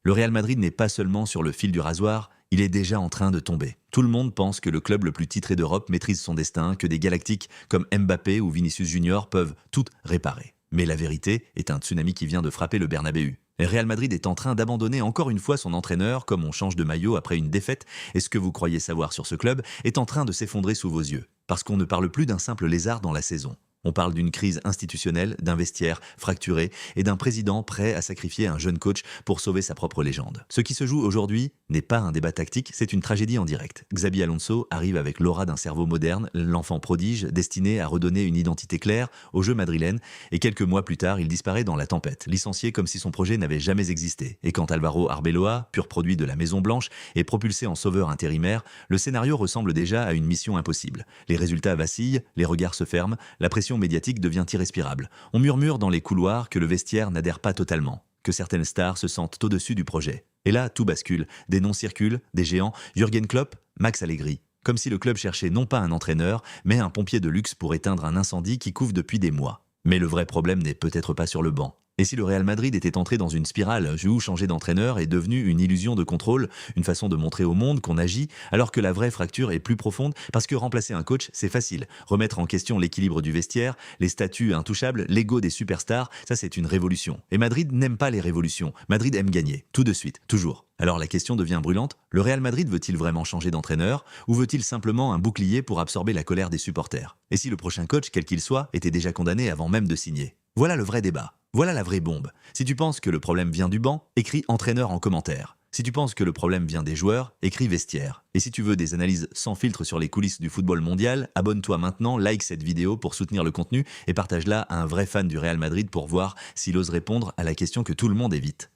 Le Real Madrid n'est pas seulement sur le fil du rasoir, il est déjà en train de tomber. Tout le monde pense que le club le plus titré d'Europe maîtrise son destin, que des galactiques comme Mbappé ou Vinicius Junior peuvent tout réparer. Mais la vérité est un tsunami qui vient de frapper le Bernabéu. Le Real Madrid est en train d'abandonner encore une fois son entraîneur, comme on change de maillot après une défaite, et ce que vous croyez savoir sur ce club est en train de s'effondrer sous vos yeux. Parce qu'on ne parle plus d'un simple lézard dans la saison. On parle d'une crise institutionnelle, d'un vestiaire fracturé et d'un président prêt à sacrifier un jeune coach pour sauver sa propre légende. Ce qui se joue aujourd'hui n'est pas un débat tactique, c'est une tragédie en direct. Xabi Alonso arrive avec l'aura d'un cerveau moderne, l'enfant prodige destiné à redonner une identité claire au jeu madrilène, et quelques mois plus tard, il disparaît dans la tempête, licencié comme si son projet n'avait jamais existé. Et quand Alvaro Arbeloa, pur produit de la Maison Blanche, est propulsé en sauveur intérimaire, le scénario ressemble déjà à une mission impossible. Les résultats vacillent, les regards se ferment, la pression médiatique devient irrespirable. On murmure dans les couloirs que le vestiaire n'adhère pas totalement, que certaines stars se sentent au-dessus du projet. Et là, tout bascule. Des noms circulent, des géants, Jürgen Klopp, Max Allegri. Comme si le club cherchait non pas un entraîneur, mais un pompier de luxe pour éteindre un incendie qui couve depuis des mois. Mais le vrai problème n'est peut-être pas sur le banc. Et si le Real Madrid était entré dans une spirale où changer d'entraîneur est devenu une illusion de contrôle, une façon de montrer au monde qu'on agit, alors que la vraie fracture est plus profonde, parce que remplacer un coach, c'est facile. Remettre en question l'équilibre du vestiaire, les statuts intouchables, l'ego des superstars, ça c'est une révolution. Et Madrid n'aime pas les révolutions. Madrid aime gagner, tout de suite, toujours. Alors la question devient brûlante, le Real Madrid veut-il vraiment changer d'entraîneur, ou veut-il simplement un bouclier pour absorber la colère des supporters? Et si le prochain coach, quel qu'il soit, était déjà condamné avant même de signer? Voilà le vrai débat. Voilà la vraie bombe. Si tu penses que le problème vient du banc, écris entraîneur en commentaire. Si tu penses que le problème vient des joueurs, écris vestiaire. Et si tu veux des analyses sans filtre sur les coulisses du football mondial, abonne-toi maintenant, like cette vidéo pour soutenir le contenu et partage-la à un vrai fan du Real Madrid pour voir s'il ose répondre à la question que tout le monde évite.